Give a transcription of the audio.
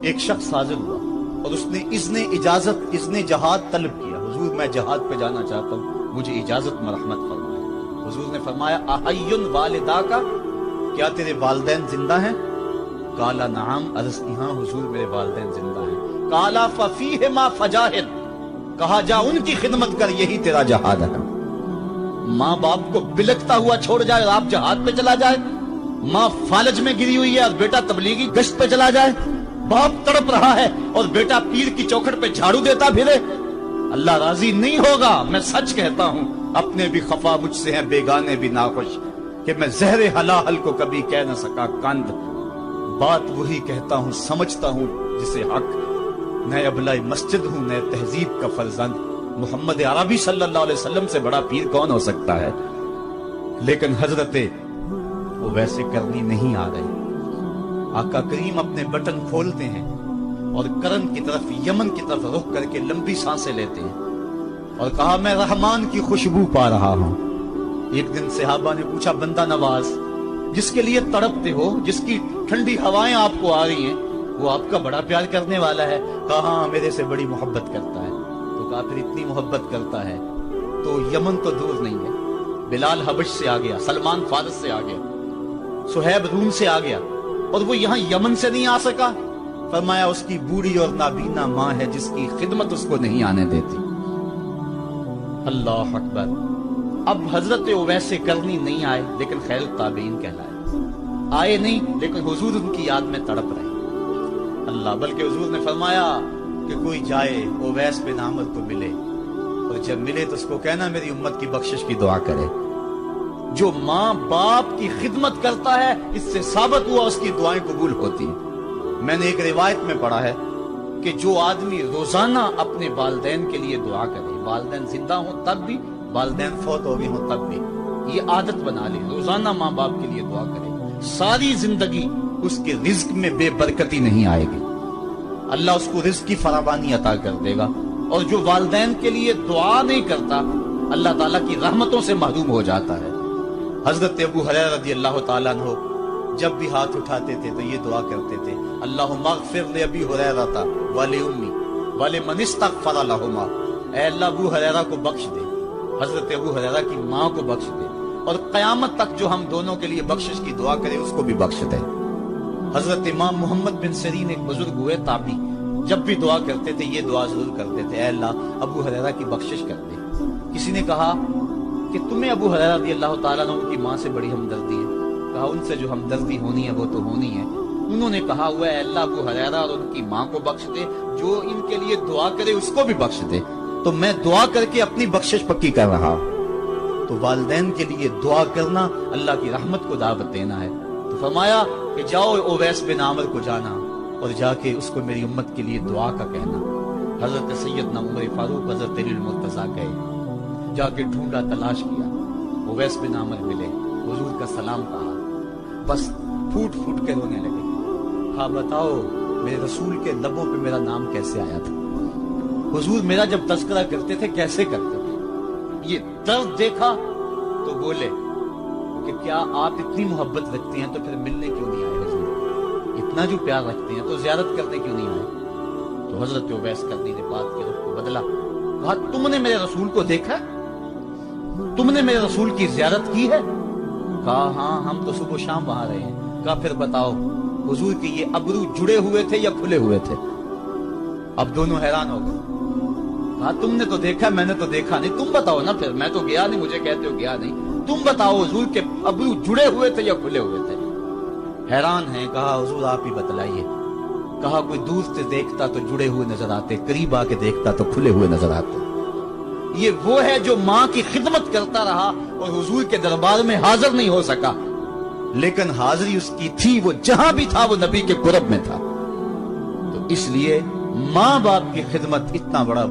ایک شخص حاضر ہوا اور اس نے اذن جہاد طلب کیا. حضور میں جہاد پہ جانا چاہتا ہوں, مجھے اجازت مرحمت فرمائے. حضور نے فرمایا احی والدہ کا, کیا تیرے والدین زندہ ہیں؟ قالا نعم, عرض کی ہاں حضور میرے والدین زندہ ہیں. قالا ففیہما فجاہد, کہا جا ان کی خدمت کر, یہی تیرا جہاد ہے. ماں باپ کو بلکتا ہوا چھوڑ جائے اور آپ جہاد پہ چلا جائے, ماں فالج میں گری ہوئی ہے اور بیٹا تبلیغی گشت پہ چلا جائے, باپ تڑپ رہا ہے اور بیٹا پیر کی چوکھٹ پہ جھاڑو دیتا پھرے, اللہ راضی نہیں ہوگا. میں سچ کہتا ہوں, اپنے بھی خفا مجھ سے ہیں, بیگانے بھی ناخوش, کہ میں زہر حلال کو کبھی کہہ نہ سکا کند. بات وہی کہتا ہوں, سمجھتا ہوں جسے حق. نئے ابلائی مسجد ہوں, نئے تہذیب کا فرزند. محمد عربی صلی اللہ علیہ وسلم سے بڑا پیر کون ہو سکتا ہے؟ لیکن حضرت وہ ویسے کرنی نہیں آ رہی. آقا کریم اپنے بٹن کھولتے ہیں اور کرن کی طرف, یمن کی طرف رخ کر کے لمبی سانسیں لیتے ہیں اور کہا میں رحمان کی خوشبو پا رہا ہوں. ایک دن صحابہ نے پوچھا, بندہ نواز جس کے لیے تڑپتے ہو, جس کی ٹھنڈی ہوائیں آپ کو آ رہی ہیں, وہ آپ کا بڑا پیار کرنے والا ہے. کہا ہاں میرے سے بڑی محبت کرتا ہے. تو کہا پھر اتنی محبت کرتا ہے تو یمن تو دور نہیں ہے. بلال حبش سے آ گیا, سلمان فارس سے آ گیا, سہیب روم سے آ گیا, اور وہ یہاں یمن سے نہیں آ سکا. فرمایا اس کی بوڑھی اور نابینا ماں ہے جس کی خدمت اس کو نہیں آنے دیتی. اللہ اکبر. اب حضرت اویس کرنی نہیں آئے لیکن خیر التابعین کہلائے. آئے نہیں لیکن حضور ان کی یاد میں تڑپ رہے. اللہ, بلکہ حضور نے فرمایا کہ کوئی جائے اویس بن عامر کو ملے, اور جب ملے تو اس کو کہنا میری امت کی بخشش کی دعا کرے. جو ماں باپ کی خدمت کرتا ہے اس سے ثابت ہوا اس کی دعائیں قبول ہوتی ہیں. میں نے ایک روایت میں پڑھا ہے کہ جو آدمی روزانہ اپنے والدین کے لیے دعا کرے, والدین زندہ ہوں تب بھی, والدین فوت ہو گئے ہوں تب بھی, یہ عادت بنا لے, روزانہ ماں باپ کے لیے دعا کرے, ساری زندگی اس کے رزق میں بے برکتی نہیں آئے گی. اللہ اس کو رزق کی فراوانی عطا کر دے گا. اور جو والدین کے لیے دعا نہیں کرتا اللہ تعالیٰ کی رحمتوں سے محروم ہو جاتا ہے. حضرت ابو ہریرہ رضی اللہ تعالیٰ عنہ جب بھی ہاتھ اٹھاتے تھے تو یہ دعا کرتے تھے, اللہم اغفر لابی ہریرہ ولأمی ولمن استغفر لہما. اے اللہ ابو ہریرہ کو بخش دے, حضرت ابو ہریرہ کی ماں کو بخش دے, اور قیامت تک جو ہم دونوں کے لیے بخشش کی دعا کرے اس کو بھی بخش دے. حضرت امام محمد بن سیرین ایک بزرگ ہوئے تابعی, جب بھی دعا کرتے تھے یہ دعا ضرور کرتے تھے, اے اللہ ابو ہریرہ کی بخشش کر دے. کسی نے کہا کہ تمہیں ابو ہریرہ رضی اللہ تعالیٰ عنہ کی ماں سے بڑی ہمدردی ہے. کہا ان سے جو ہمدردی ہونی ہے وہ تو ہونی ہے. انہوں نے کہا ہوا اے اللہ ابو ہریرہ اور ان کی ماں کو بخش دے, جو ان کے لیے دعا کرے اس کو بھی بخش دے. تو میں دعا کر کے اپنی بخشش پکی کر رہا ہوں. تو والدین کے لیے دعا کرنا اللہ کی رحمت کو دعوت دینا ہے. تو فرمایا کہ جاؤ اویس بن عامر کو جانا اور جا کے اس کو میری امت کے لیے دعا کا کہنا. حضرت سیدنا عمر فاروق حضرت علی المرتضیٰ گئے, جا کے ڈھونڈا, تلاش کیا, اویس بن عامر ملے, حضور کا سلام کہا, بس پھوٹ پھوٹ کے رونے لگے. ہاں بتاؤ میرے رسول کے لبوں پہ میرا نام کیسے آیا تھا, حضور میرا جب تذکرہ کرتے تھے کیسے کرتے تھے. یہ درد دیکھا تو بولے کہ کیا آپ اتنی محبت رکھتے ہیں تو پھر ملنے کیوں نہیں آئے حضور, اتنا جو پیار رکھتے ہیں تو زیارت کرنے کیوں نہیں آئے. تو حضرت اویس کرنی نے بات کے رخ کو بدلا, کہا تم نے میرے رسول کو دیکھا, تم نے میرے رسول کی زیارت کی ہے؟ کہا ہاں ہم تو صبح و شام وہاں رہے ہیں. کہا پھر بتاؤ حضور کے یہ ابرو جڑے ہوئے تھے یا کھلے ہوئے تھے؟ اب دونوں حیران ہو گئے. کہا تم نے تو دیکھا, میں نے تو دیکھا نہیں, تم بتاؤ نا. پھر میں تو گیا نہیں, مجھے کہتے ہو گیا نہیں, تم بتاؤ حضور کے ابرو جڑے ہوئے تھے یا کھلے ہوئے تھے؟ حیران ہیں. کہا حضور آپ ہی بتلائیے. کہا کوئی دور سے دیکھتا تو جڑے ہوئے نظر آتے, قریب آ کے دیکھتا تو کھلے ہوئے نظر آتے. یہ وہ ہے جو ماں کی خدمت کرتا رہا اور حضور کے دربار میں حاضر نہیں ہو سکا, لیکن حاضری اس کی تھی, وہ جہاں بھی تھا وہ نبی کے قرب میں تھا. تو اس لیے ماں باپ کی خدمت اتنا بڑا